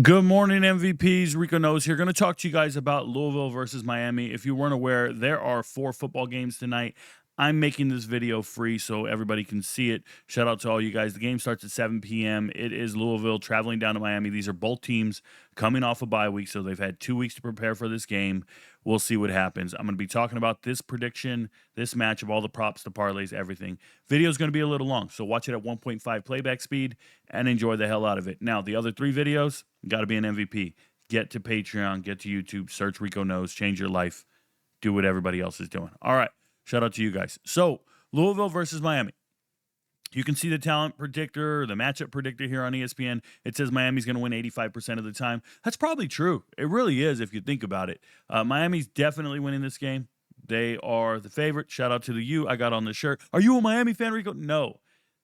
Good morning, MVPs. Rico Knows here. Going to talk to you guys about Louisville versus Miami. If you weren't aware, there are 4 football games tonight. I'm making this video free so everybody can see it. Shout out to all you guys. The game starts at 7 p.m. It is Louisville traveling down to Miami. These are both teams coming off a bye week, so they've had 2 weeks to prepare for this game. We'll see what happens. I'm going to be talking about this prediction, this matchup, all the props, the parlays, everything. Video is going to be a little long, so watch it at 1.5 playback speed and enjoy the hell out of it. Now, the other 3 videos, got to be an MVP. Get to Patreon, get to YouTube, search Rico Knows, change your life, do what everybody else is doing. All right, shout out to you guys. So, Louisville versus Miami. You can see the talent predictor, the matchup predictor here on ESPN. It says Miami's going to win 85% of the time. That's probably true. It really is if you think about it. Miami's definitely winning this game. They are the favorite. Shout out to the U I got on the shirt. Are you a Miami fan, Rico? No.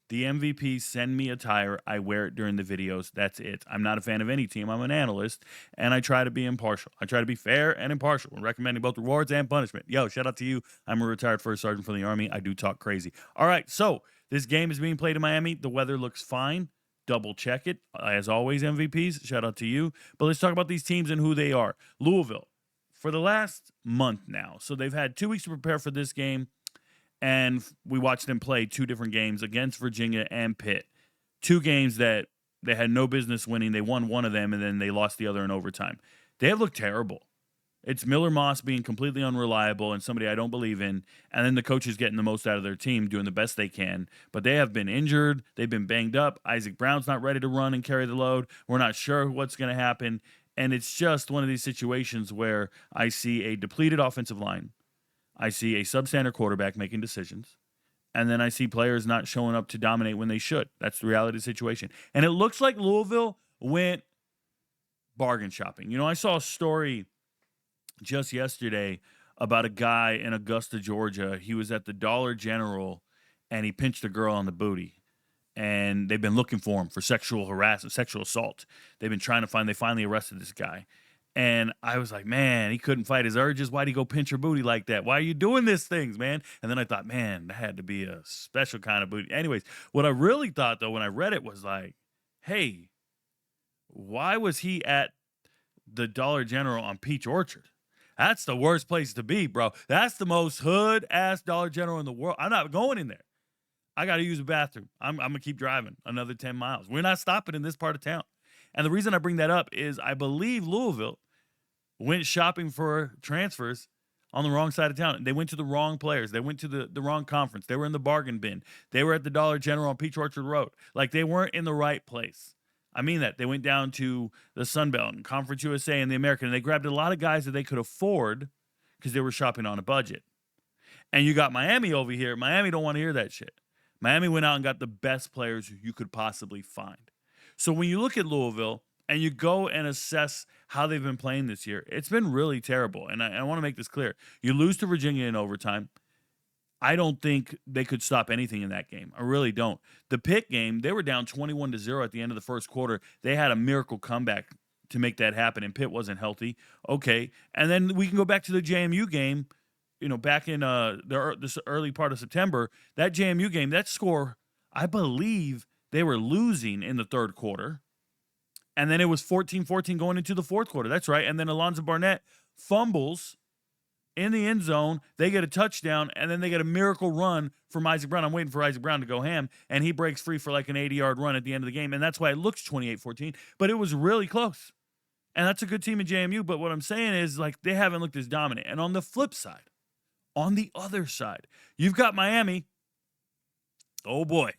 The MVPs send me attire. I wear it during the videos. That's it. I'm not a fan of any team. I'm an analyst, and I try to be impartial. I try to be fair and impartial, recommending both rewards and punishment. Yo, shout out to you. I'm a retired first sergeant from the Army. I do talk crazy. All right, so this game is being played in Miami. The weather looks fine. Double check it. As always, MVPs, shout out to you. But let's talk about these teams and who they are. Louisville, for the last month now. So they've had 2 weeks to prepare for this game. And we watched them play 2 different games against Virginia and Pitt. 2 games that they had no business winning. They won one of them, and then they lost the other in overtime. They have looked terrible. It's Miller Moss being completely unreliable and somebody I don't believe in, and then the coaches getting the most out of their team, doing the best they can. But they have been injured. They've been banged up. Isaac Brown's not ready to run and carry the load. We're not sure what's going to happen. And it's just one of these situations where I see a depleted offensive line. I see a substandard quarterback making decisions, and then I see players not showing up to dominate when they should. That's the reality of the situation. And it looks like Louisville went bargain shopping. You know, I saw a story just yesterday about a guy in Augusta, Georgia. He was at the Dollar General, and he pinched a girl on the booty. And they've been looking for him for sexual harassment, sexual assault. They've been trying to find, they finally arrested this guy. And I was like, man, he couldn't fight his urges. Why'd he go pinch her booty like that? Why are you doing these things, man? And then I thought, man, that had to be a special kind of booty. Anyways, what I really thought, though, when I read it was like, hey, why was he at the Dollar General on Peach Orchard? That's the worst place to be, bro. That's the most hood-ass Dollar General in the world. I'm not going in there. I got to use the bathroom. I'm going to keep driving another 10 miles. We're not stopping in this part of town. And the reason I bring that up is I believe Louisville went shopping for transfers on the wrong side of town. They went to the wrong players. They went to the wrong conference. They were in the bargain bin. They were at the Dollar General on Peach Orchard Road. Like, they weren't in the right place. I mean that. They went down to the Sun Belt and Conference USA and the American, and they grabbed a lot of guys that they could afford because they were shopping on a budget. And you got Miami over here. Miami don't want to hear that shit. Miami went out and got the best players you could possibly find. So when you look at Louisville and you go and assess how they've been playing this year, it's been really terrible. And I want to make this clear. You lose to Virginia in overtime. I don't think they could stop anything in that game. I really don't. The Pitt game, they were down 21-0 at the end of the first quarter. They had a miracle comeback to make that happen, and Pitt wasn't healthy. Okay. And then we can go back to the JMU game, you know, back in this early part of September. That JMU game, that score, I believe they were losing in the third quarter. And then it was 14-14 going into the fourth quarter. That's right. And then Alonzo Barnett fumbles in the end zone. They get a touchdown, and then they get a miracle run from Isaac Brown. I'm waiting for Isaac Brown to go ham, and he breaks free for like an 80-yard run at the end of the game. And that's why it looks 28-14. But it was really close. And that's a good team in JMU. But what I'm saying is, like, they haven't looked as dominant. And on the flip side, on the other side, you've got Miami. Oh, boy.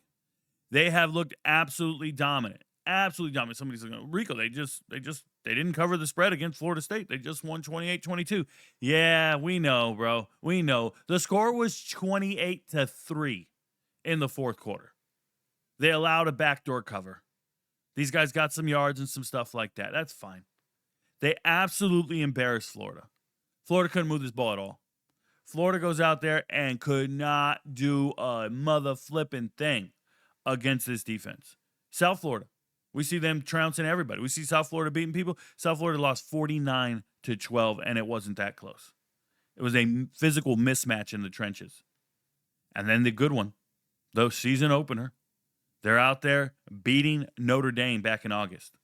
They have looked absolutely dominant. Absolutely dominant. Somebody's like, Rico, they didn't cover the spread against Florida State. They just won 28-22. Yeah, we know, bro. We know. The score was 28-3 in the fourth quarter. They allowed a backdoor cover. These guys got some yards and some stuff like that. That's fine. They absolutely embarrassed Florida. Florida couldn't move this ball at all. Florida goes out there and could not do a mother flipping thing against this defense. South Florida, we see them trouncing everybody. We see South Florida beating people. South Florida lost 49-12, and it wasn't that close. It was a physical mismatch in the trenches. And then the good one, the season opener, they're out there beating Notre Dame back in August.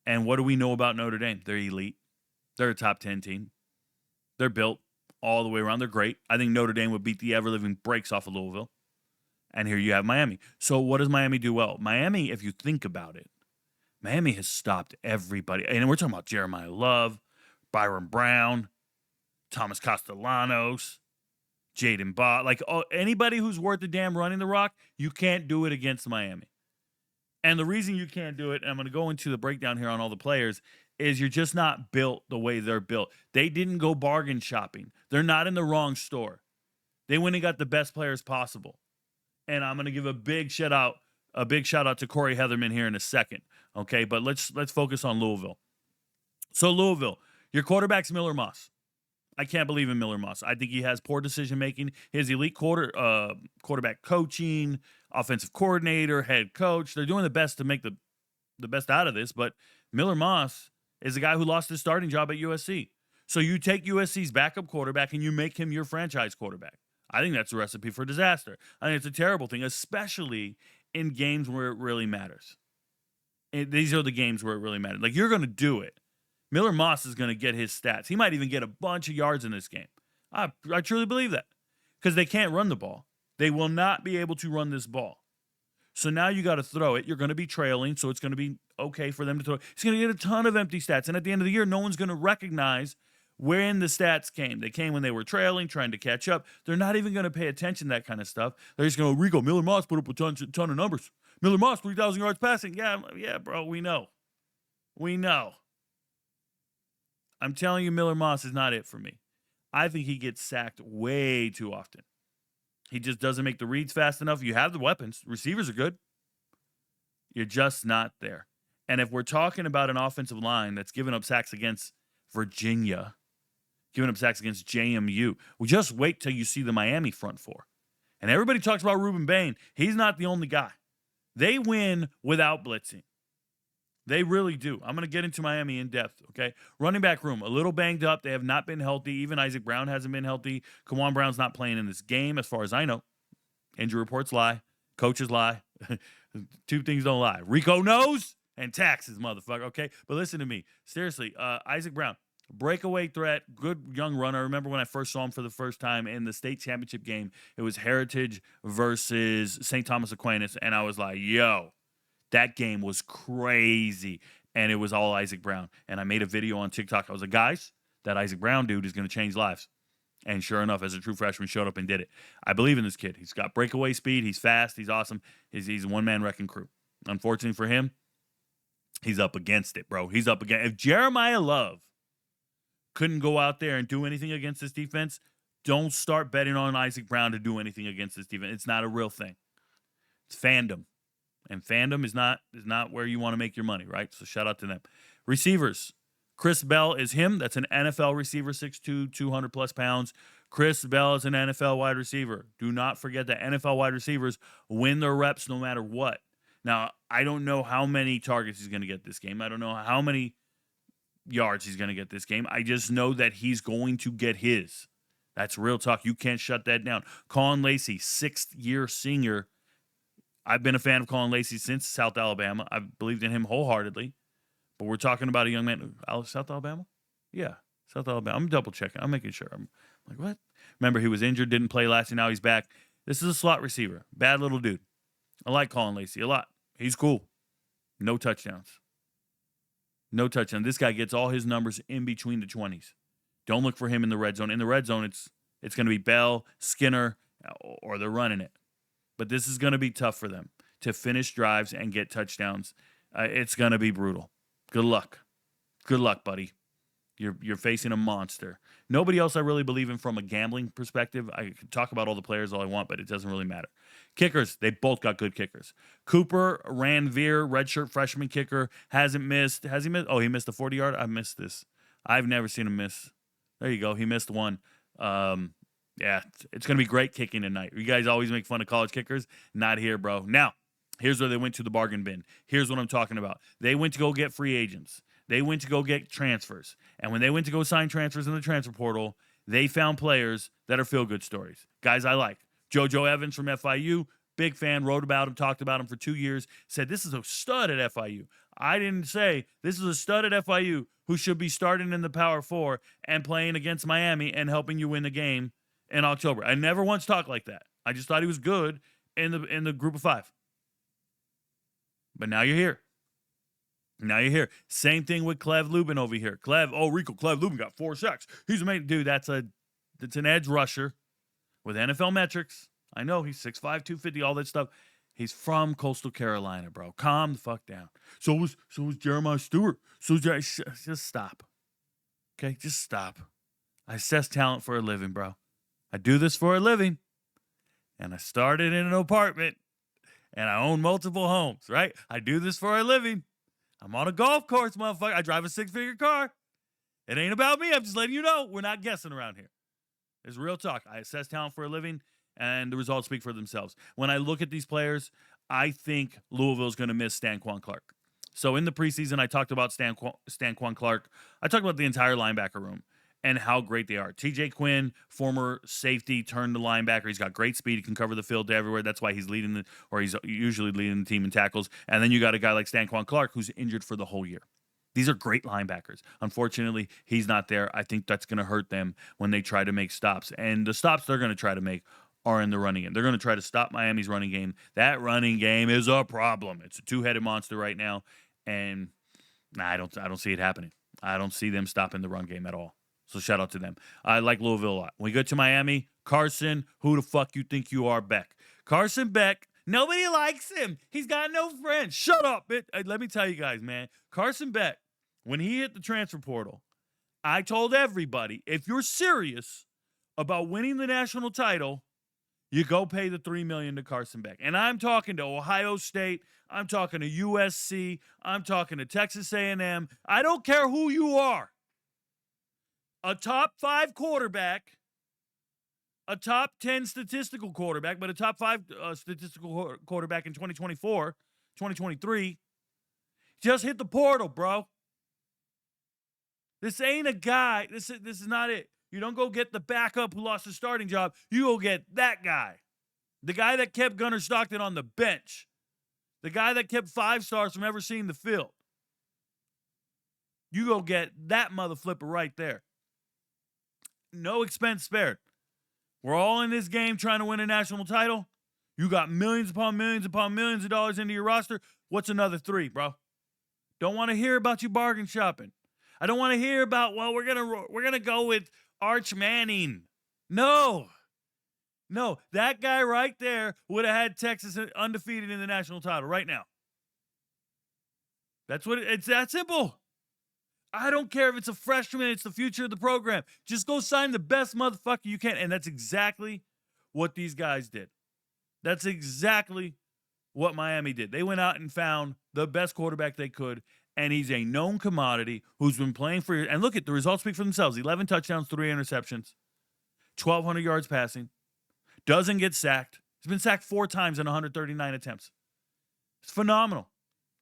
And what do we know about Notre Dame? They're elite. They're a top 10 team. They're built all the way around. They're great. I think Notre Dame would beat the ever-living brakes off of Louisville. And here you have Miami. So what does Miami do well? Miami, if you think about it, Miami has stopped everybody. And we're talking about Jeremiah Love, Byron Brown, Thomas Castellanos, Jaden Bott. Like, anybody who's worth a damn running the rock, you can't do it against Miami. And the reason you can't do it, and I'm going to go into the breakdown here on all the players, is you're just not built the way they're built. They didn't go bargain shopping. They're not in the wrong store. They went and got the best players possible. And I'm going to give a big shout out to Corey Heatherman here in a second. Okay, but let's focus on Louisville. So Louisville, your quarterback's Miller Moss. I can't believe in Miller Moss. I think he has poor decision-making. His elite quarterback coaching, offensive coordinator, head coach, they're doing the best to make the best out of this, but Miller Moss is a guy who lost his starting job at USC. So you take USC's backup quarterback and you make him your franchise quarterback. I think that's a recipe for disaster. I think it's a terrible thing, especially in games where it really matters. These are the games where it really matters. Like, you're going to do it. Miller Moss is going to get his stats. He might even get a bunch of yards in this game. I truly believe that, because they can't run the ball. They will not be able to run this ball. So now you got to throw it. You're going to be trailing, so it's going to be okay for them to throw it. He's going to get a ton of empty stats. And at the end of the year, no one's going to recognize when the stats came. They came when they were trailing, trying to catch up. They're not even going to pay attention to that kind of stuff. They're just going to, Rico, Miller Moss put up a ton of numbers. Miller Moss, 3,000 yards passing. Yeah, bro, we know. We know. I'm telling you, Miller Moss is not it for me. I think he gets sacked way too often. He just doesn't make the reads fast enough. You have the weapons. Receivers are good. You're just not there. And if we're talking about an offensive line that's giving up sacks against Virginia, giving up sacks against JMU, well, just wait till you see the Miami front four. And everybody talks about Ruben Bain. He's not the only guy. They win without blitzing. They really do. I'm going to get into Miami in depth, okay? Running back room, a little banged up. They have not been healthy. Even Isaac Brown hasn't been healthy. Kawan Brown's not playing in this game, as far as I know. Injury reports lie. Coaches lie. Two things don't lie. Rico knows, and taxes, motherfucker, okay? But listen to me. Seriously, Isaac Brown, breakaway threat, good young runner. I remember when I first saw him for the first time in the state championship game. It was Heritage versus St. Thomas Aquinas, and I was like, yo. That game was crazy, and it was all Isaac Brown. And I made a video on TikTok. I was like, guys, that Isaac Brown dude is going to change lives. And sure enough, as a true freshman, showed up and did it. I believe in this kid. He's got breakaway speed. He's fast. He's awesome. He's a one-man wrecking crew. Unfortunately for him, he's up against it, bro. He's up against it. If Jeremiah Love couldn't go out there and do anything against this defense, don't start betting on Isaac Brown to do anything against this defense. It's not a real thing. It's fandom. And fandom is not where you want to make your money, right? So shout out to them. Receivers. Chris Bell is him. That's an NFL receiver, 6'2", 200-plus pounds. Chris Bell is an NFL wide receiver. Do not forget that NFL wide receivers win their reps no matter what. Now, I don't know how many targets he's going to get this game. I don't know how many yards he's going to get this game. I just know that he's going to get his. That's real talk. You can't shut that down. Colin Lacey, sixth-year senior. I've been a fan of Colin Lacey since South Alabama. I've believed in him wholeheartedly. But we're talking about a young man. South Alabama? Yeah, South Alabama. I'm double-checking. I'm making sure. I'm like, what? Remember, he was injured, didn't play last year. Now he's back. This is a slot receiver. Bad little dude. I like Colin Lacey a lot. He's cool. No touchdowns. No touchdown. This guy gets all his numbers in between the 20s. Don't look for him in the red zone. In the red zone, it's going to be Bell, Skinner, or they're running it. But this is going to be tough for them to finish drives and get touchdowns. It's going to be brutal. Good luck. Good luck, buddy. You're facing a monster. Nobody else I really believe in from a gambling perspective. I could talk about all the players all I want, but it doesn't really matter. Kickers, they both got good kickers. Cooper Ranvier, redshirt freshman kicker, hasn't missed. Has he missed? Oh, he missed a 40-yard? I missed this. I've never seen him miss. There you go. He missed one. Yeah, it's going to be great kicking tonight. You guys always make fun of college kickers. Not here, bro. Now, here's where they went to the bargain bin. Here's what I'm talking about. They went to go get free agents. They went to go get transfers. And when they went to go sign transfers in the transfer portal, they found players that are feel-good stories. Guys I like. JoJo Evans from FIU, big fan, wrote about him, talked about him for 2 years, said this is a stud at FIU. I didn't say this is a stud at FIU who should be starting in the Power 4 and playing against Miami and helping you win the game in October. I never once talked like that. I just thought he was good in the group of 5. But now you're here. Now you're here. Same thing with Clev Lubin over here. Clev Lubin got 4 sacks. He's amazing. Dude, that's an edge rusher with NFL metrics. I know he's 6'5", 250, all that stuff. He's from Coastal Carolina, bro. Calm the fuck down. So was Jeremiah Stewart. Just stop. Okay, just stop. I assess talent for a living, bro. I do this for a living. And I started in an apartment. And I own multiple homes, right? I do this for a living. I'm on a golf course, motherfucker. I drive a 6-figure car. It ain't about me. I'm just letting you know. We're not guessing around here. It's real talk. I assess talent for a living, and the results speak for themselves. When I look at these players, I think Louisville's going to miss Stanquan Clark. So in the preseason, I talked about Stanquan Clark. I talked about the entire linebacker room and how great they are. TJ Quinn, former safety, turned to linebacker. He's got great speed. He can cover the field everywhere. That's why he's he's usually leading the team in tackles. And then you got a guy like Stanquan Clark who's injured for the whole year. These are great linebackers. Unfortunately, he's not there. I think that's going to hurt them when they try to make stops. And the stops they're going to try to make are in the running game. They're going to try to stop Miami's running game. That running game is a problem. It's a two-headed monster right now. And I don't see it happening. I don't see them stopping the run game at all. So shout out to them. I like Louisville a lot. When we go to Miami, Carson, who the fuck you think you are, Beck? Carson Beck, nobody likes him. He's got no friends. Shut up. Let me tell you guys, man. Carson Beck, when he hit the transfer portal, I told everybody, if you're serious about winning the national title, you go pay the $3 million to Carson Beck. And I'm talking to Ohio State. I'm talking to USC. I'm talking to Texas A&M. I don't care who you are. A top 5 quarterback, a top 10 statistical quarterback, but a top 5 statistical quarterback in 2024, 2023, just hit the portal, bro. This ain't a guy. This is not it. You don't go get the backup who lost his starting job. You go get that guy. The guy that kept Gunnar Stockton on the bench. The guy that kept 5 stars from ever seeing the field. You go get that mother flipper right there. No expense spared. We're all in this game trying to win a national title. You got millions upon millions upon millions of dollars into your roster. What's another 3, bro? Don't want to hear about you bargain shopping. I don't want to hear about, well, we're gonna go with Arch Manning. No, that guy right there would have had Texas undefeated in the national title right now. It's that simple. I don't care if it's a freshman, it's the future of the program. Just go sign the best motherfucker you can. And that's exactly what these guys did. That's exactly what Miami did. They went out and found the best quarterback they could, and he's a known commodity who's been playing for years. And look at the results speak for themselves. 11 touchdowns, 3 interceptions, 1,200 yards passing, doesn't get sacked. He's been sacked 4 times in 139 attempts. It's phenomenal.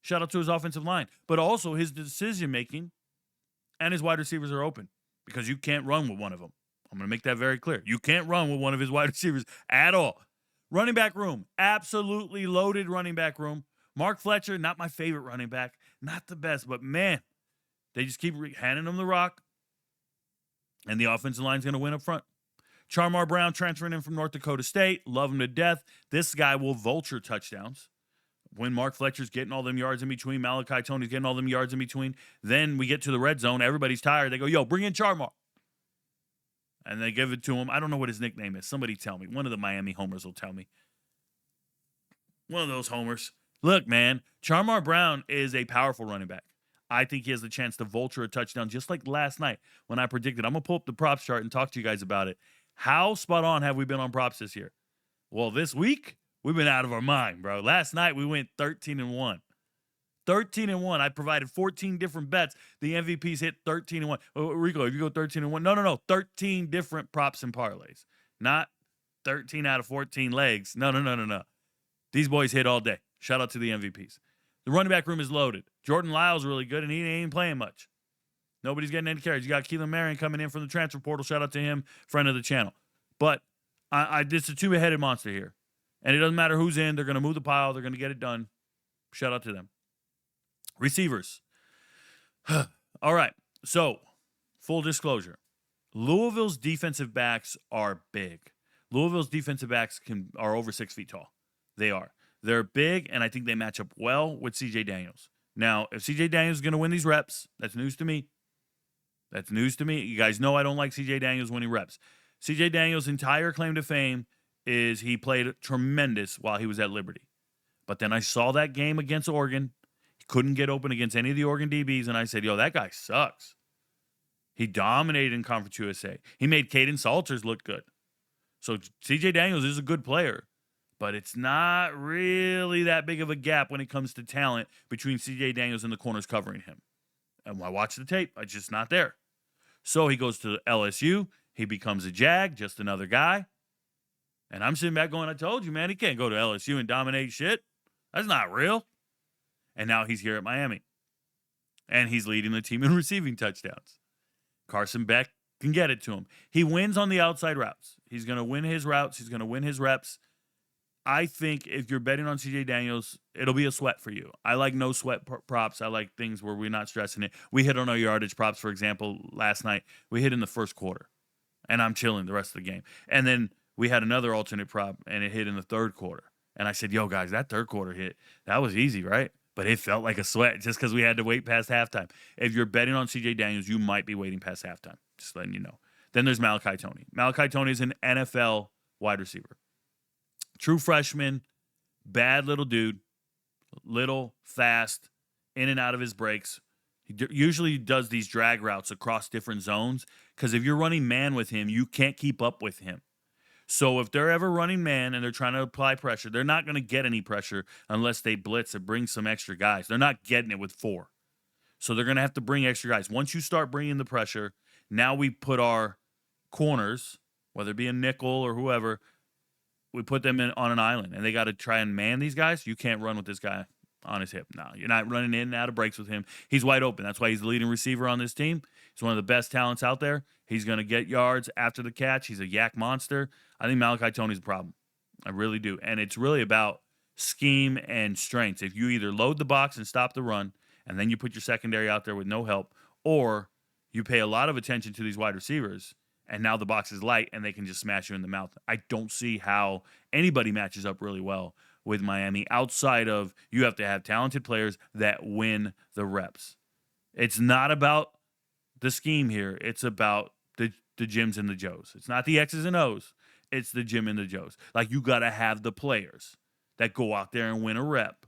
Shout out to his offensive line. But also his decision-making and his wide receivers are open because you can't run with one of them. I'm going to make that very clear. You can't run with one of his wide receivers at all. Running back room, absolutely loaded running back room. Mark Fletcher, not my favorite running back. Not the best, but man, they just keep handing him the rock. And the offensive line's going to win up front. Charmar Brown transferring in from North Dakota State. Love him to death. This guy will vulture touchdowns. When Mark Fletcher's getting all them yards in between, Malachi Tony's getting all them yards in between, then we get to the red zone. Everybody's tired. They go, yo, bring in Charmar. And they give it to him. I don't know what his nickname is. Somebody tell me. One of the Miami homers will tell me. One of those homers. Look, man, Charmar Brown is a powerful running back. I think he has the chance to vulture a touchdown just like last night when I predicted. I'm going to pull up the props chart and talk to you guys about it. How spot on have we been on props this year? Well, this week, we've been out of our mind, bro. Last night, we went 13-1. 13-1. I provided 14 different bets. The MVPs hit 13-1. Rico, if you go 13-1, no. 13 different props and parlays. Not 13 out of 14 legs. No. These boys hit all day. Shout out to the MVPs. The running back room is loaded. Jordan Lyle's really good, and he ain't playing much. Nobody's getting any carries. You got Keelan Marion coming in from the transfer portal. Shout out to him, friend of the channel. But it's a two-headed monster here. And it doesn't matter who's in. They're going to move the pile. They're going to get it done. Shout out to them. Receivers. All right. So, full disclosure. Louisville's defensive backs are big. Louisville's defensive backs are over 6 feet tall. They are. They're big, and I think they match up well with C.J. Daniels. Now, if C.J. Daniels is going to win these reps, that's news to me. That's news to me. You guys know I don't like C.J. Daniels winning reps. C.J. Daniels' entire claim to fame is he played tremendous while he was at Liberty. But then I saw that game against Oregon. He couldn't get open against any of the Oregon DBs, and I said, yo, that guy sucks. He dominated in Conference USA. He made Caden Salters look good. So C.J. Daniels is a good player, but it's not really that big of a gap when it comes to talent between C.J. Daniels and the corners covering him. And when I watch the tape, it's just not there. So he goes to LSU. He becomes a Jag, just another guy. And I'm sitting back going, I told you, man, he can't go to LSU and dominate shit. That's not real. And now he's here at Miami. And he's leading the team in receiving touchdowns. Carson Beck can get it to him. He wins on the outside routes. He's going to win his routes. He's going to win his reps. I think if you're betting on C.J. Daniels, it'll be a sweat for you. I like no sweat props. I like things where we're not stressing it. We hit on our yardage props, for example, last night. We hit in the first quarter, and I'm chilling the rest of the game. And then we had another alternate prop, and it hit in the third quarter. And I said, yo, guys, that third quarter hit, that was easy, right? But it felt like a sweat just because we had to wait past halftime. If you're betting on C.J. Daniels, you might be waiting past halftime. Just letting you know. Then there's Malachi Toney. Malachi Toney is an NFL wide receiver. True freshman, bad little dude, little, fast, in and out of his breaks. He usually does these drag routes across different zones because if you're running man with him, you can't keep up with him. So if they're ever running man and they're trying to apply pressure, they're not going to get any pressure unless they blitz or bring some extra guys. They're not getting it with 4. So they're going to have to bring extra guys. Once you start bringing the pressure, now we put our corners, whether it be a nickel or whoever, we put them on an island, and they got to try and man these guys. You can't run with this guy on his hip. No, you're not running in and out of breaks with him. He's wide open. That's why he's the leading receiver on this team. He's one of the best talents out there. He's going to get yards after the catch. He's a yak monster. I think Malachi Toney's a problem. I really do. And it's really about scheme and strengths. If you either load the box and stop the run, and then you put your secondary out there with no help, or you pay a lot of attention to these wide receivers, and now the box is light, and they can just smash you in the mouth. I don't see how anybody matches up really well with Miami outside of you have to have talented players that win the reps. It's not about the scheme here. It's about the Jims and the Joes. It's not the X's and O's. It's the Jim and the Joes. Like, you got to have the players that go out there and win a rep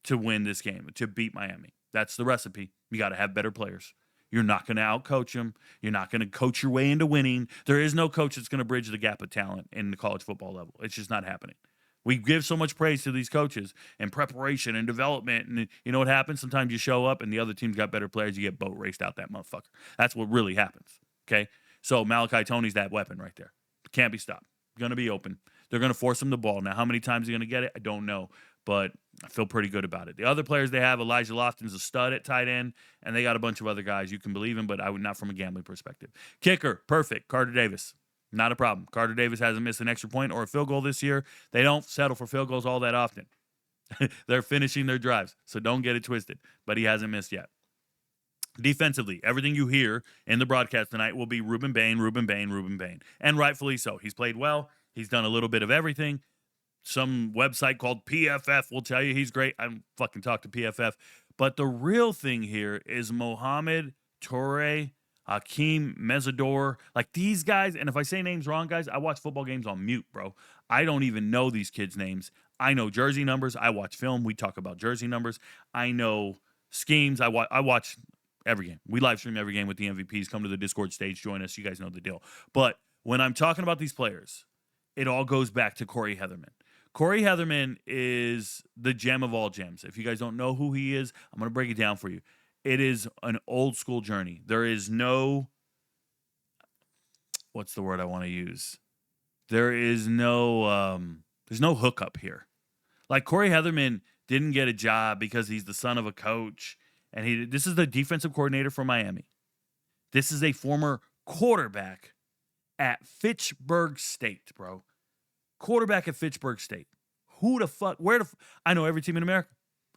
to win this game, to beat Miami. That's the recipe. You got to have better players. You're not going to outcoach them. You're not going to coach your way into winning. There is no coach that's going to bridge the gap of talent in the college football level. It's just not happening. We give so much praise to these coaches and preparation and development. And you know what happens? Sometimes you show up and the other team's got better players. You get boat raced out that motherfucker. That's what really happens. Okay? So Malachi Toney's that weapon right there. Can't be stopped. Going to be open. They're going to force him the ball. Now, how many times he's going to get it? I don't know. But I feel pretty good about it. The other players they have, Elijah Lofton's a stud at tight end, and they got a bunch of other guys you can believe in, but I would not from a gambling perspective. Kicker, perfect. Carter Davis. Not a problem. Carter Davis hasn't missed an extra point or a field goal this year. They don't settle for field goals all that often. They're finishing their drives, so don't get it twisted. But he hasn't missed yet. Defensively, everything you hear in the broadcast tonight will be Ruben Bain, Ruben Bain, Ruben Bain. And rightfully so. He's played well. He's done a little bit of everything. Some website called PFF will tell you he's great. I don't fucking talk to PFF. But the real thing here is Mohamed Toure, Hakeem Mesidor. Like, these guys, and if I say names wrong, guys, I watch football games on mute, bro. I don't even know these kids' names. I know jersey numbers. I watch film. We talk about jersey numbers. I know schemes. I watch every game. We live stream every game with the MVPs. Come to the Discord stage. Join us. You guys know the deal. But when I'm talking about these players, it all goes back to Corey Heatherman. Corey Heatherman is the gem of all gems. If you guys don't know who he is, I'm going to break it down for you. It is an old school journey. There is no, what's the word I want to use? There is no, there's no hookup here. Like, Corey Heatherman didn't get a job because he's the son of a coach. And this is the defensive coordinator for Miami. This is a former quarterback at Fitchburg State, bro. Quarterback at Fitchburg State. Who the fuck? I know every team in America.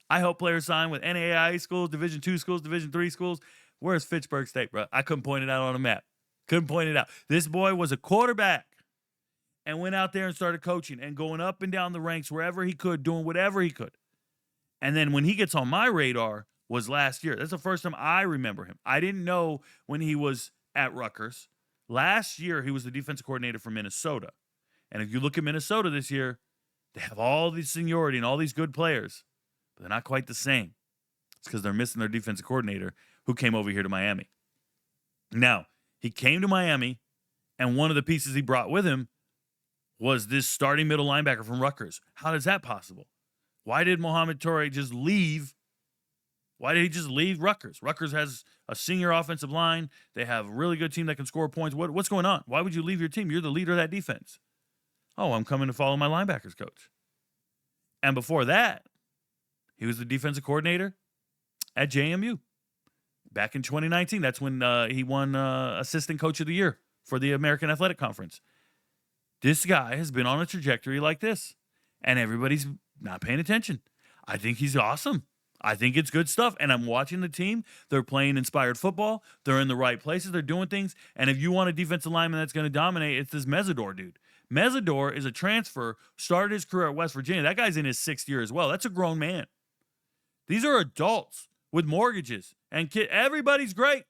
I help players sign with NAIA schools, Division II schools, Division III schools. Where's Fitchburg State, bro? I couldn't point it out on a map. Couldn't point it out. This boy was a quarterback and went out there and started coaching and going up and down the ranks wherever he could, doing whatever he could. And then when he gets on my radar was last year. That's the first time I remember him. I didn't know when he was at Rutgers. Last year, he was the defensive coordinator for Minnesota. And if you look at Minnesota this year, they have all this seniority and all these good players, but they're not quite the same. It's because they're missing their defensive coordinator who came over here to Miami. Now, he came to Miami, and one of the pieces he brought with him was this starting middle linebacker from Rutgers. How is that possible? Why did Mohamed Toure just leave? Why did he just leave Rutgers? Rutgers has a senior offensive line. They have a really good team that can score points. What's going on? Why would you leave your team? You're the leader of that defense. Oh, I'm coming to follow my linebackers coach. And before that, he was the defensive coordinator at JMU. Back in 2019, that's when he won Assistant Coach of the Year for the American Athletic Conference. This guy has been on a trajectory like this, and everybody's not paying attention. I think he's awesome. I think it's good stuff, and I'm watching the team. They're playing inspired football. They're in the right places. They're doing things, and if you want a defensive lineman that's going to dominate, it's this Mesidor dude. Mesidor is a transfer, started his career at West Virginia. That guy's in his 6th year as well. That's a grown man. These are adults with mortgages and kids. Everybody's great.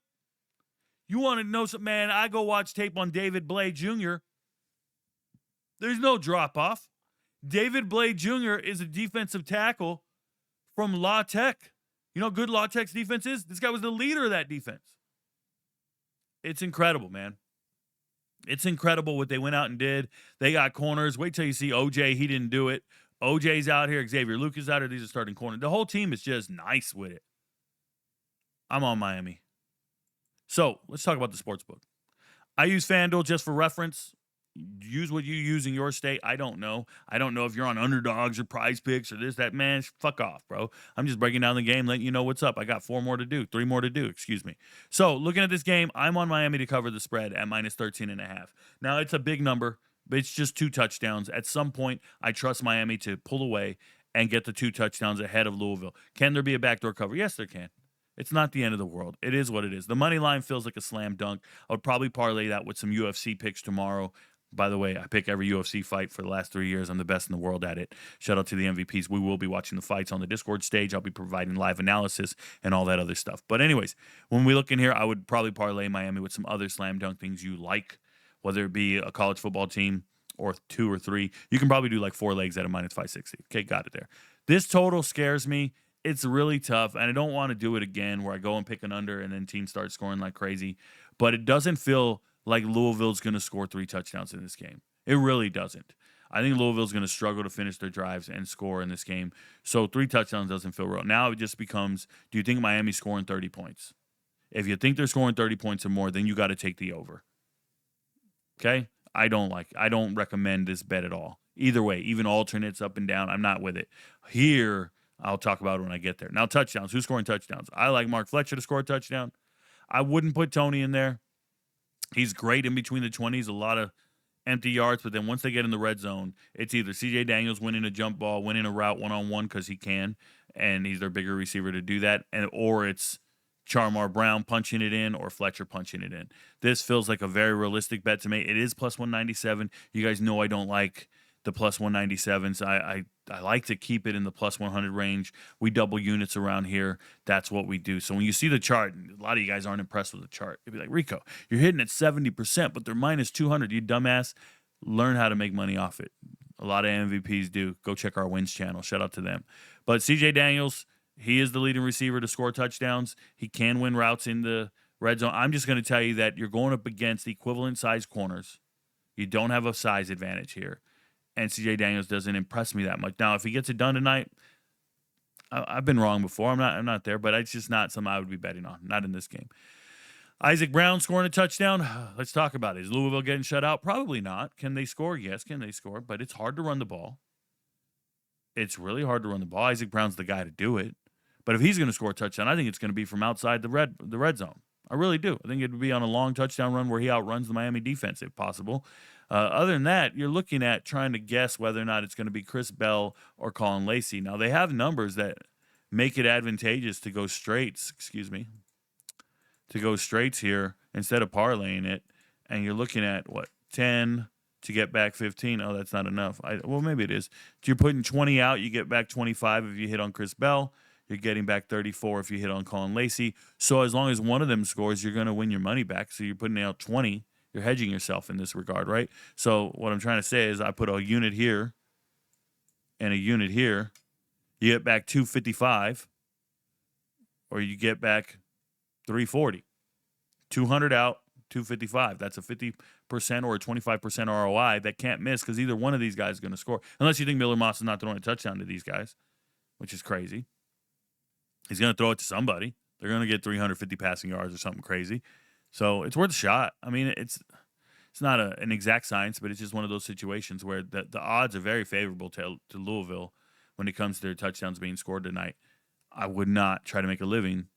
You want to know something, man? I go watch tape on David Blade Jr. There's no drop-off. David Blade Jr. is a defensive tackle from La Tech. You know how good La Tech's defense is? This guy was the leader of that defense. It's incredible, man. It's incredible what they went out and did. They got corners. Wait till you see OJ. He didn't do it. OJ's out here. Xavier Lucas out here. These are starting corners. The whole team is just nice with it. I'm on Miami. So let's talk about the sports book. I use FanDuel just for reference. Use what you use in your state. I don't know. I don't know if you're on underdogs or prize picks or this, that. Man, fuck off, bro. I'm just breaking down the game, letting you know what's up. I got 3 more to do, excuse me. So looking at this game, I'm on Miami to cover the spread at minus 13.5. Now, it's a big number, but it's just 2 touchdowns. At some point, I trust Miami to pull away and get the 2 touchdowns ahead of Louisville. Can there be a backdoor cover? Yes, there can. It's not the end of the world. It is what it is. The money line feels like a slam dunk. I would probably parlay that with some UFC picks tomorrow. By the way, I pick every UFC fight for the last 3 years. I'm the best in the world at it. Shout out to the MVPs. We will be watching the fights on the Discord stage. I'll be providing live analysis and all that other stuff. But anyways, when we look in here, I would probably parlay Miami with some other slam dunk things you like, whether it be a college football team or 2 or 3. You can probably do like 4 legs at a minus 560. Okay, got it there. This total scares me. It's really tough, and I don't want to do it again where I go and pick an under and then teams start scoring like crazy. But it doesn't feel like Louisville's going to score 3 touchdowns in this game. It really doesn't. I think Louisville's going to struggle to finish their drives and score in this game. So 3 touchdowns doesn't feel real. Now it just becomes, do you think Miami's scoring 30 points? If you think they're scoring 30 points or more, then you got to take the over. Okay? I don't recommend this bet at all. Either way, even alternates up and down, I'm not with it. Here, I'll talk about it when I get there. Now, touchdowns. Who's scoring touchdowns? I like Mark Fletcher to score a touchdown. I wouldn't put Tony in there. He's great in between the 20s, a lot of empty yards, but then once they get in the red zone, it's either C.J. Daniels winning a jump ball, winning a route one-on-one because he can, and he's their bigger receiver to do that, or it's Charmar Brown punching it in or Fletcher punching it in. This feels like a very realistic bet to me. It is plus 197. You guys know I don't like the plus 197s. I like to keep it in the plus 100 range. We double units around here. That's what we do. So when you see the chart, a lot of you guys aren't impressed with the chart. You'll be like, Rico, you're hitting at 70%, but they're minus 200. You dumbass. Learn how to make money off it. A lot of MVPs do. Go check our wins channel. Shout out to them. But C.J. Daniels, he is the leading receiver to score touchdowns. He can win routes in the red zone. I'm just going to tell you that you're going up against equivalent size corners. You don't have a size advantage here. And C.J. Daniels doesn't impress me that much. Now, if he gets it done tonight, I've been wrong before. I'm not there, but it's just not something I would be betting on. Not in this game. Isaac Brown scoring a touchdown. Let's talk about it. Is Louisville getting shut out? Probably not. Can they score? Yes, can they score? But it's hard to run the ball. It's really hard to run the ball. Isaac Brown's the guy to do it. But if he's going to score a touchdown, I think it's going to be from outside the red zone. I really do. I think it would be on a long touchdown run where he outruns the Miami defense if possible. Other than that, you're looking at trying to guess whether or not it's going to be Chris Bell or Colin Lacey. Now, they have numbers that make it advantageous to go straights, to go straights here instead of parlaying it. And you're looking at, what, 10 to get back 15. Oh, that's not enough. Well, maybe it is. You're putting 20 out. You get back 25 if you hit on Chris Bell. You're getting back 34 if you hit on Colin Lacey. So as long as one of them scores, you're going to win your money back. So you're putting out 20. You're hedging yourself in this regard, right? So what I'm trying to say is I put a unit here and a unit here. You get back 255 or you get back 340. 200 out, 255. That's a 50% or a 25% ROI that can't miss because either one of these guys is going to score. Unless you think Miller Moss is not throwing a touchdown to these guys, which is crazy. He's going to throw it to somebody. They're going to get 350 passing yards or something crazy. So it's worth a shot. I mean, it's not an exact science, but it's just one of those situations where the odds are very favorable to Louisville when it comes to their touchdowns being scored tonight. I would not try to make a living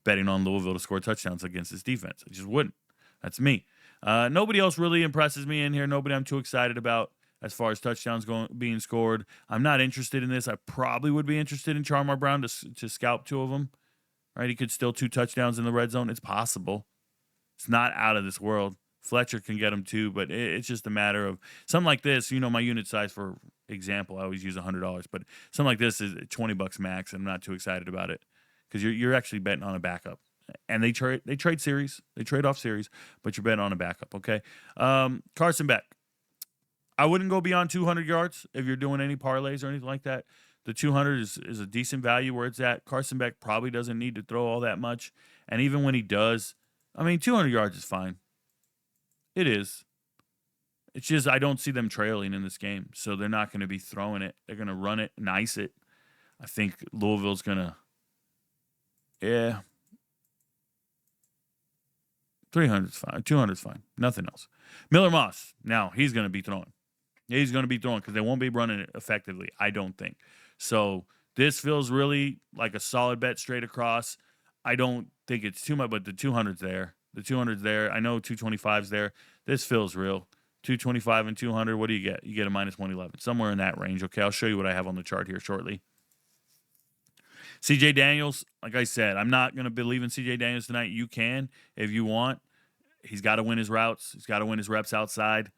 betting on Louisville to score touchdowns against this defense. I just wouldn't. That's me. Nobody else really impresses me in here. Nobody I'm too excited about as far as touchdowns being scored. I'm not interested in this. I probably would be interested in Charmar Brown to scalp two of them. Right? He could still 2 touchdowns in the red zone. It's possible. It's not out of this world. Fletcher can get them too, but it's just a matter of something like this. My unit size, for example, I always use $100, but something like this is $20 max, and I'm not too excited about it because you're actually betting on a backup. And they trade series, they trade off series, but you're betting on a backup. Okay, Carson Beck. I wouldn't go beyond 200 yards if you're doing any parlays or anything like that. The 200 is a decent value where it's at. Carson Beck probably doesn't need to throw all that much, and even when he does, 200 yards is fine. It is. It's just I don't see them trailing in this game, so they're not going to be throwing it. They're going to run it and ice it. I think Louisville's going to, 300's fine. 200's fine. Nothing else. Miller Moss, now he's going to be throwing. He's going to be throwing because they won't be running it effectively, I don't think. So this feels really like a solid bet straight across. I don't think it's too much, but the 200's there. The 200's there. I know 225's there. This feels real. 225 and 200, what do you get? You get a minus 111, somewhere in that range. Okay, I'll show you what I have on the chart here shortly. CJ Daniels, like I said, I'm not going to believe in CJ Daniels tonight. You can if you want. He's got to win his routes. He's got to win his reps outside.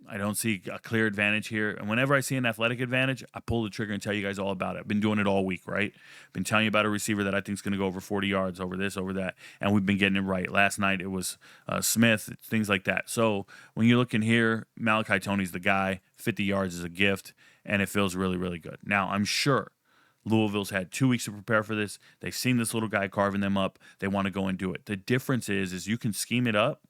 I don't see a clear advantage here. And whenever I see an athletic advantage, I pull the trigger and tell you guys all about it. I've been doing it all week, right? Been telling you about a receiver that I think is going to go over 40 yards, over this, over that. And we've been getting it right. Last night it was Smith, things like that. So when you look in here, Malachi Toney's the guy. 50 yards is a gift, and it feels really, really good. Now, I'm sure Louisville's had 2 weeks to prepare for this. They've seen this little guy carving them up. They want to go and do it. The difference is you can scheme it up,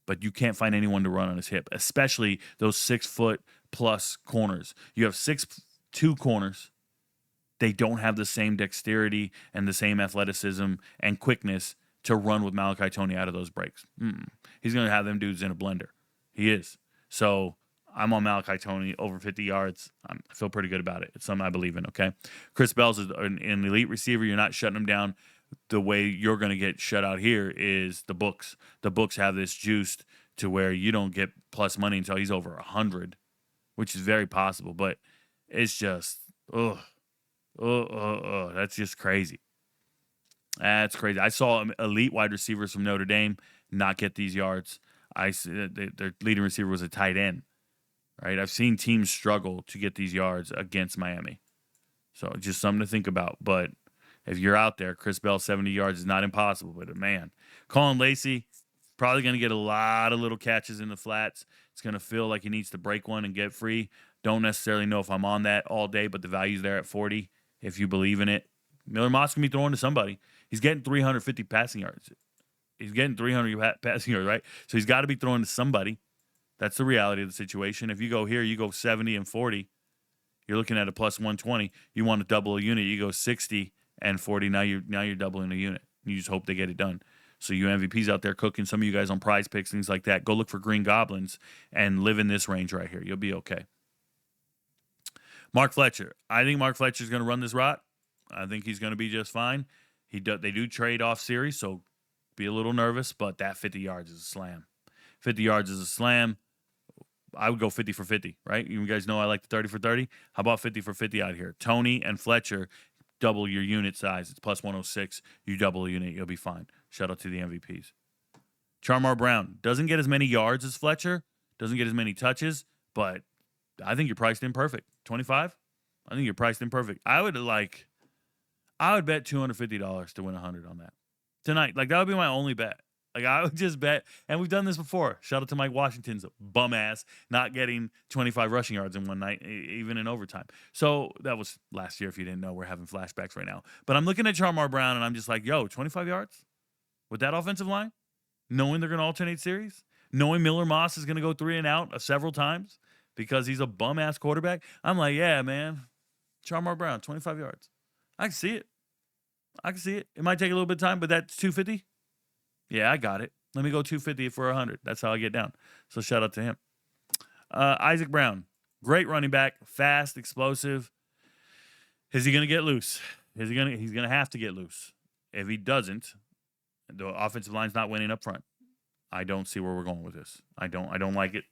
but you can't find anyone to run on his hip, especially those 6-foot-plus corners. You have 6'2" corners. They don't have the same dexterity and the same athleticism and quickness to run with Malachi Toney out of those breaks. He's going to have them dudes in a blender. He is. So I'm on Malachi Toney over 50 yards. I feel pretty good about it. It's something I believe in, okay? Chris Bell's an elite receiver. You're not shutting him down. The way you're going to get shut out here is the books. The books have this juiced to where you don't get plus money until he's over 100, which is very possible. But it's just, that's just crazy. That's crazy. I saw elite wide receivers from Notre Dame not get these yards. Their leading receiver was a tight end, right? I've seen teams struggle to get these yards against Miami. So just something to think about. But if you're out there, Chris Bell, 70 yards is not impossible, but man. Colin Lacey, probably going to get a lot of little catches in the flats. It's going to feel like he needs to break one and get free. Don't necessarily know if I'm on that all day, but the value's there at 40 if you believe in it. Miller Moss can be throwing to somebody. He's getting 350 passing yards. He's getting 300 passing yards, right? So he's got to be throwing to somebody. That's the reality of the situation. If you go here, you go 70 and 40. You're looking at a plus 120. You want to double a unit, you go 60 and 40. Now you're doubling a unit. You just hope they get it done. So you MVPs out there cooking, some of you guys on Prize Picks, things like that, go look for Green Goblins and live in this range right here. You'll be okay. Mark Fletcher. I think Mark Fletcher is going to run this route. I think he's going to be just fine. They do trade off series, so be a little nervous, but that 50 yards is a slam. 50 yards is a slam. I would go 50 for 50, right? You guys know I like the 30 for 30. How about 50 for 50 out here? Tony and Fletcher, double your unit size. It's plus 106. You double a unit, you'll be fine. Shout out to the MVPs. Charmar Brown doesn't get as many yards as Fletcher, doesn't get as many touches, but I think you're priced in perfect. 25? I think you're priced in perfect. I would bet $250 to win 100 on that tonight. Like, that would be my only bet. Like, I would just bet, and we've done this before. Shout out to Mike Washington's bum ass not getting 25 rushing yards in one night, even in overtime. So that was last year. If you didn't know, we're having flashbacks right now. But I'm looking at Charmar Brown, and I'm just like, yo, 25 yards with that offensive line, knowing they're going to alternate series, knowing Miller Moss is going to go 3 and out several times because he's a bum ass quarterback. I'm like, yeah, man, Charmar Brown, 25 yards. I can see it. I can see it. It might take a little bit of time, but that's 250. Yeah, I got it. Let me go 250 for 100. That's how I get down. So shout out to him. Isaac Brown, great running back, fast, explosive. Is he going to get loose? He's going to have to get loose. If he doesn't, the offensive line's not winning up front. I don't see where we're going with this. I don't like it.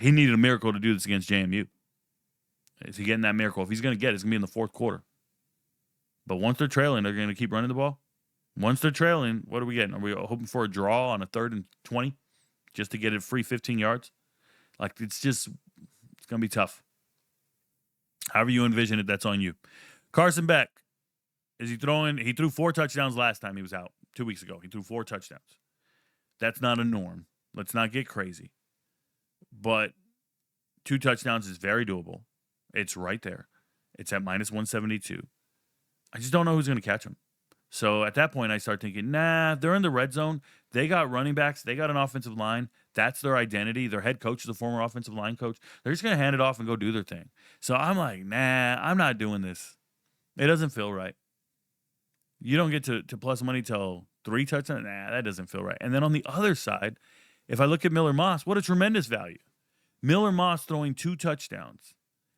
He needed a miracle to do this against JMU. Is he getting that miracle? If he's going to get it, it's going to be in the fourth quarter. But once they're trailing, they're going to keep running the ball. Once they're trailing, what are we getting? Are we hoping for a draw on a 3rd and 20 just to get it free 15 yards? Like, it's going to be tough. However you envision it, that's on you. Carson Beck, is he throwing? He threw 4 touchdowns last time he was out 2 weeks ago. He threw 4 touchdowns. That's not a norm. Let's not get crazy. But 2 touchdowns is very doable. It's right there. It's at minus 172. I just don't know who's going to catch him. So at that point, I start thinking, nah, they're in the red zone. They got running backs. They got an offensive line. That's their identity. Their head coach is a former offensive line coach. They're just going to hand it off and go do their thing. So I'm like, nah, I'm not doing this. It doesn't feel right. You don't get to plus money till 3 touchdowns. Nah, that doesn't feel right. And then on the other side, if I look at Miller Moss, what a tremendous value. Miller Moss throwing 2 touchdowns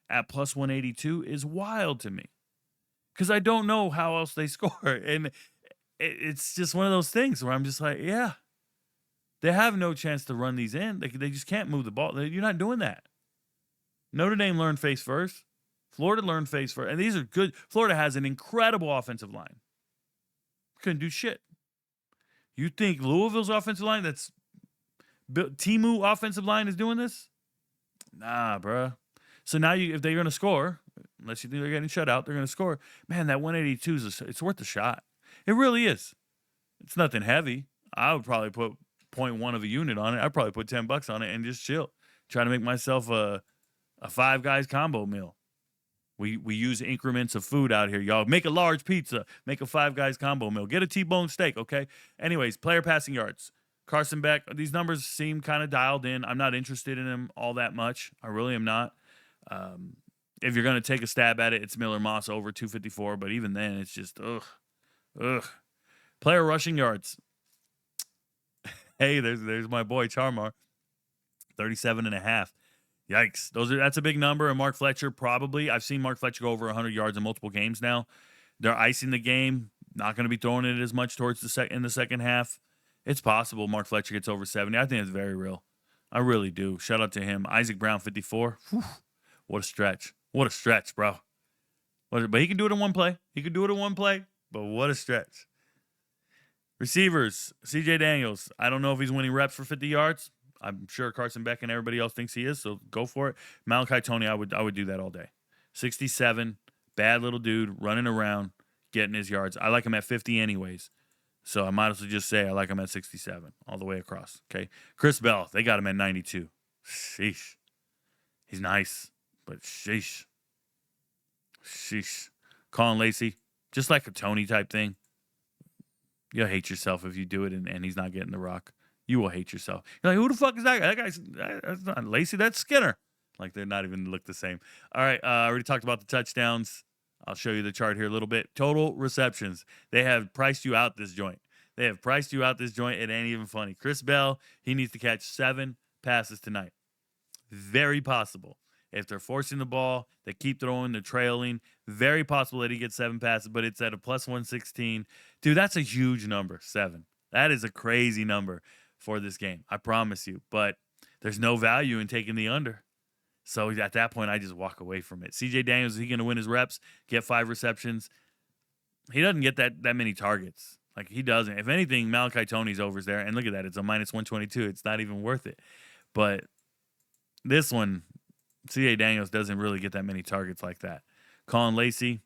at plus 182 is wild to me. Because I don't know how else they score. And it's just one of those things where I'm just like, yeah, they have no chance to run these in. They just can't move the ball. You're not doing that. Notre Dame learned face first. Florida learned face first. And these are good. Florida has an incredible offensive line. Couldn't do shit. You think Louisville's offensive line, that's Timu offensive line, is doing this? Nah, bruh. So now if they're going to score, unless you think they're getting shut out, they're going to score. Man, that 182 it's worth a shot. It really is. It's nothing heavy. I would probably put 0.1 of a unit on it. I'd probably put $10 on it and just chill. Try to make myself a 5 guys combo meal. We use increments of food out here, y'all. Make a large pizza. Make a 5 guys combo meal. Get a T-bone steak, okay? Anyways, player passing yards. Carson Beck, these numbers seem kind of dialed in. I'm not interested in him all that much. I really am not. If you're going to take a stab at it, it's Miller Moss over 254. But even then, it's just, ugh. Player rushing yards. Hey, there's my boy Charmar. 37.5. Yikes. That's a big number. And Mark Fletcher probably. I've seen Mark Fletcher go over 100 yards in multiple games now. They're icing the game. Not going to be throwing it as much towards in the second half. It's possible Mark Fletcher gets over 70. I think it's very real. I really do. Shout out to him. Isaac Brown, 54. Whew. What a stretch. What a stretch, bro. But he can do it in one play. But what a stretch. Receivers, CJ Daniels. I don't know if he's winning reps for 50 yards. I'm sure Carson Beck and everybody else thinks he is, so go for it. Malachi Tony, I would do that all day. 67, bad little dude, running around, getting his yards. I like him at 50 anyways. So I might as well just say I like him at 67 all the way across. Okay. Chris Bell, they got him at 92. Sheesh. He's nice, but sheesh. Colin Lacey, just like a Tony type thing. You'll hate yourself if you do it and he's not getting the rock. You will hate yourself. You're like, who the fuck is that guy? That's not Lacey, that's Skinner. Like, they're not even look the same. All right, I already talked about the touchdowns. I'll show you the chart here a little bit. Total receptions. They have priced you out this joint. It ain't even funny. Chris Bell, he needs to catch 7 passes tonight. Very possible. If they're forcing the ball, they keep throwing, they're trailing. Very possible that he gets 7 passes, but it's at a plus 116. Dude, that's a huge number, 7. That is a crazy number for this game. I promise you. But there's no value in taking the under. So at that point, I just walk away from it. CJ Daniels, is he going to win his reps, get 5 receptions? He doesn't get that many targets. Like, he doesn't. If anything, Malachi Tony's over's there. And look at that. It's a minus 122. It's not even worth it. But this one, CJ Daniels doesn't really get that many targets like that. Colin Lacey,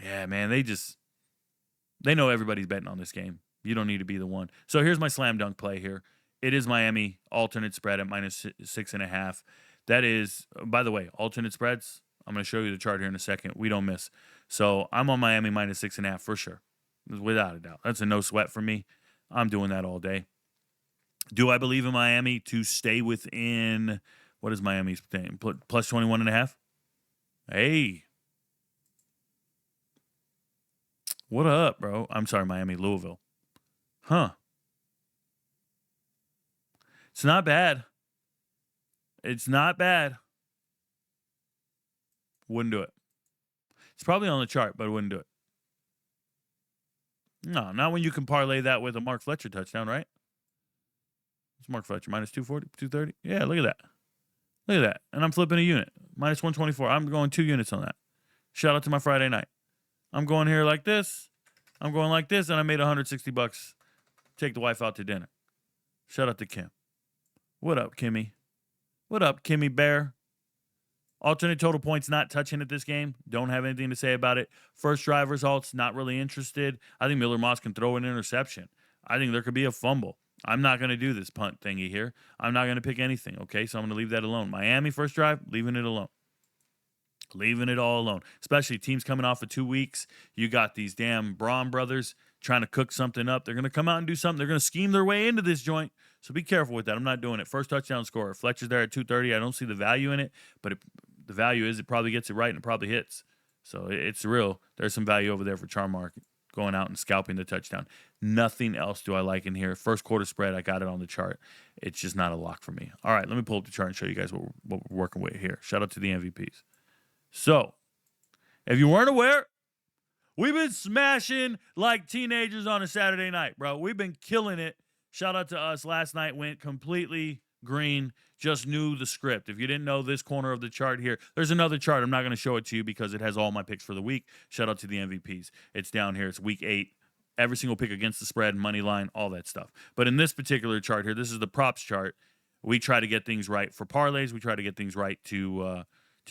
yeah, man, they know everybody's betting on this game. You don't need to be the one. So here's my slam dunk play here. It is Miami alternate spread at minus 6.5. That is, by the way, alternate spreads. I'm going to show you the chart here in a second. We don't miss. So I'm on Miami minus 6.5 for sure, without a doubt. That's a no sweat for me. I'm doing that all day. Do I believe in Miami to stay within, what is Miami's thing? Plus 21.5? Hey. What up, bro? I'm sorry, Miami, Louisville. Huh. It's not bad. It's not bad. Wouldn't do it. It's probably on the chart, but I wouldn't do it. No, not when you can parlay that with a Mark Fletcher touchdown, right? It's Mark Fletcher, minus 240, 230. Yeah, look at that. Look at that. And I'm flipping a unit. Minus 124. I'm going 2 units on that. Shout out to my Friday night. I'm going here like this. I'm going like this, and I made $160. Take the wife out to dinner. Shout out to Kim. What up, Kimmy? What up, Kimmy Bear? Alternate total points not touching it this game. Don't have anything to say about it. First drive results, not really interested. I think Miller Moss can throw an interception. I think there could be a fumble. I'm not going to do this punt thingy here. I'm not going to pick anything, okay? So I'm going to leave that alone. Miami first drive, leaving it alone. Leaving it all alone. Especially teams coming off of 2 weeks. You got these damn Braun brothers trying to cook something up. They're going to come out and do something. They're going to scheme their way into this joint. So be careful with that. I'm not doing it. First touchdown scorer. Fletcher's there at 230. I don't see the value in it, but the value is it probably gets it right and it probably hits. So it's real. There's some value over there for Charmark going out and scalping the touchdown. Nothing else do I like in here. First quarter spread, I got it on the chart. It's just not a lock for me. All right, let me pull up the chart and show you guys what we're working with here. Shout out to the MVPs. So, if you weren't aware, we've been smashing like teenagers on a Saturday night, bro. We've been killing it. Shout out to us. Last night went completely green. Just knew the script. If you didn't know this corner of the chart here, there's another chart. I'm not going to show it to you because it has all my picks for the week. Shout out to the MVPs. It's down here. It's week 8. Every single pick against the spread, money line, all that stuff. But in this particular chart here, this is the props chart. We try to get things right for parlays. We try to get things right to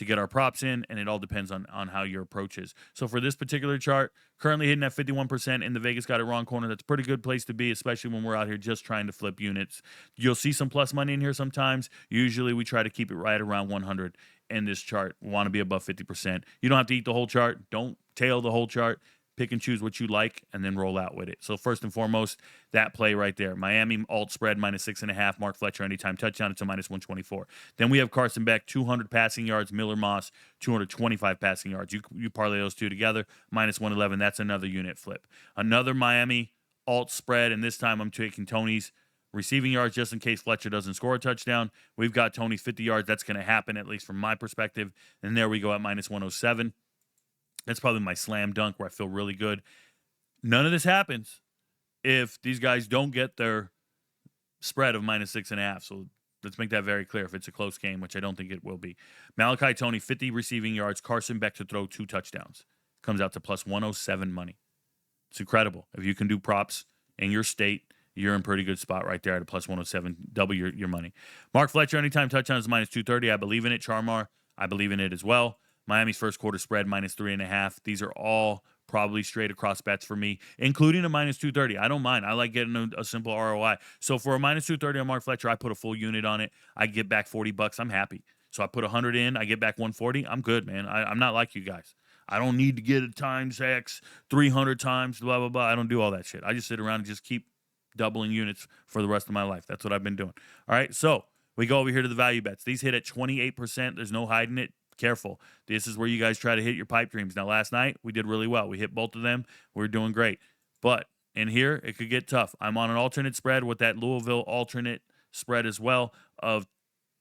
get our props in, and it all depends on how your approach is. So for this particular chart, currently hitting at 51% in the Vegas got it wrong corner. That's a pretty good place to be, especially when we're out here just trying to flip units. You'll see some plus money in here sometimes. Usually we try to keep it right around 100 in this chart. We want to be above 50%. You don't have to eat the whole chart. Don't tail the whole chart. Pick and choose what you like and then roll out with it. So first and foremost, that play right there. Miami alt spread minus 6.5. Mark Fletcher anytime touchdown. It's a minus 124. Then we have Carson Beck, 200 passing yards. Miller Moss, 225 passing yards. You parlay those two together, minus 111. That's another unit flip. Another Miami alt spread, and this time I'm taking Tony's receiving yards just in case Fletcher doesn't score a touchdown. We've got Tony's 50 yards. That's going to happen, at least from my perspective. And there we go at minus 107. That's probably my slam dunk where I feel really good. None of this happens if these guys don't get their spread of minus 6.5. So let's make that very clear if it's a close game, which I don't think it will be. Malachi Tony, 50 receiving yards. Carson Beck to throw 2 touchdowns. Comes out to plus 107 money. It's incredible. If you can do props in your state, you're in pretty good spot right there at a plus 107. Double your money. Mark Fletcher, anytime touchdown is minus 230. I believe in it. Charmar, I believe in it as well. Miami's first quarter spread, minus 3.5. These are all probably straight across bets for me, including a minus 230. I don't mind. I like getting a simple ROI. So for a minus 230 on Mark Fletcher, I put a full unit on it. I get back $40. I'm happy. So I put 100 in. I get back 140. I'm good, man. I'm not like you guys. I don't need to get a times X 300 times, blah, blah, blah. I don't do all that shit. I just sit around and just keep doubling units for the rest of my life. That's what I've been doing. All right, so we go over here to the value bets. These hit at 28%. There's no hiding it. Careful. This is where you guys try to hit your pipe dreams. Now, last night, we did really well. We hit both of them. We're doing great. But in here, it could get tough. I'm on an alternate spread with that Louisville alternate spread as well of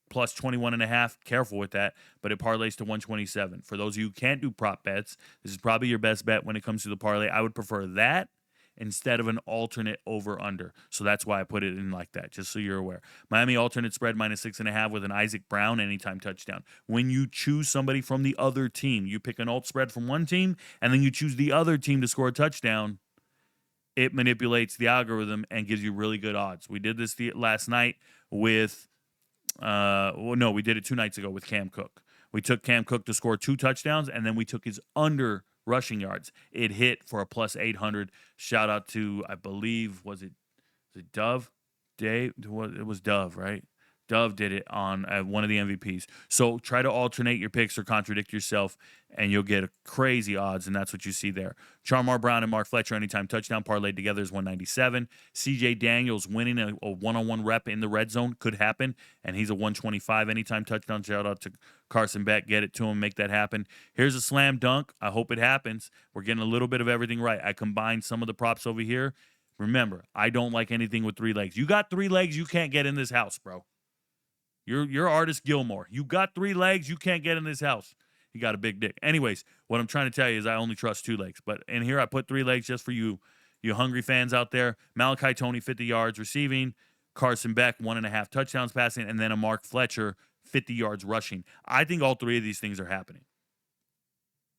plus 21.5. Careful with that. But it parlays to 127. For those of you who can't do prop bets, this is probably your best bet when it comes to the parlay. I would prefer that instead of an alternate over-under. So that's why I put it in like that, just so you're aware. Miami alternate spread -6.5 with an Isaac Brown anytime touchdown. When you choose somebody from the other team, you pick an alt spread from one team, and then you choose the other team to score a touchdown, it manipulates the algorithm and gives you really good odds. We did this last night with, we did it 2 nights ago with Cam Cook. We took Cam Cook to score 2 touchdowns, and then we took his under rushing yards. It hit for a +800. Shout out to, I believe, was it Dove? Dave? It was Dove, right? Dove did it on one of the MVPs. So try to alternate your picks or contradict yourself, and you'll get crazy odds, and that's what you see there. Charmar Brown and Mark Fletcher anytime touchdown parlayed together is 197. CJ Daniels winning a one-on-one rep in the red zone could happen, and he's a 125 anytime touchdown. Shout out to Carson Beck. Get it to him, make that happen. Here's a slam dunk. I hope it happens. We're getting a little bit of everything right. I combined some of the props over here. Remember, I don't like anything with 3 legs. You got 3 legs, you can't get in this house, bro. You're Artist Gilmore. You got 3 legs, you can't get in this house. You got a big dick. Anyways, what I'm trying to tell you is I only trust 2 legs. But in here, I put 3 legs just for you hungry fans out there. Malachi Toney, 50 yards receiving. Carson Beck, 1.5 touchdowns passing. And then a Mark Fletcher, 50 yards rushing. I think all 3 of these things are happening.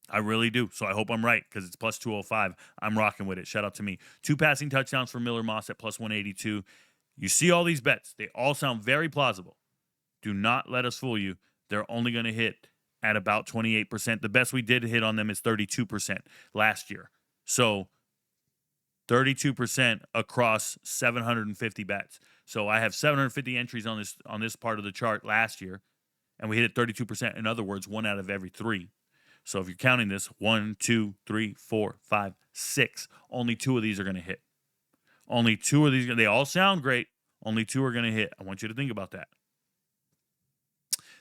I really do. So I hope I'm right because it's +205. I'm rocking with it. Shout out to me. 2 passing touchdowns for Miller Moss at +182. You see all these bets. They all sound very plausible. Do not let us fool you. They're only going to hit at about 28%. The best we did hit on them is 32% last year. So 32% across 750 bets. So I have 750 entries on this part of the chart last year, and we hit it 32%. In other words, 1 out of every 3. So if you're counting this, 1, 2, 3, 4, 5, 6. Only 2 of these are going to hit. Only 2 of these. They all sound great. Only 2 are going to hit. I want you to think about that.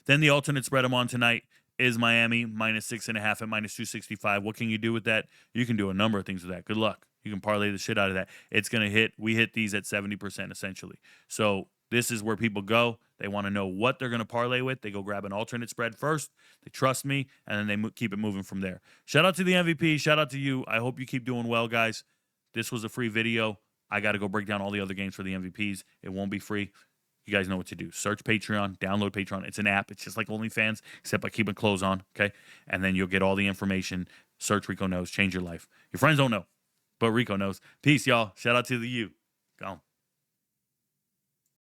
Then the alternate spread I'm on tonight is Miami -6.5 at -265. What can you do with that? You can do a number of things with that. Good luck. You can parlay the shit out of that. It's going to hit. We hit these at 70% essentially. So this is where people go. They want to know what they're going to parlay with. They go grab an alternate spread first. They trust me, and then they keep it moving from there. Shout out to the MVP. Shout out to you. I hope you keep doing well, guys. This was a free video. I got to go break down all the other games for the MVPs. It won't be free. You guys know what to do. Search Patreon, download Patreon. It's an app. It's just like OnlyFans, except by keeping clothes on, okay? And then you'll get all the information. Search Rico Knows. Change your life. Your friends don't know, but Rico knows. Peace, y'all. Shout out to the you.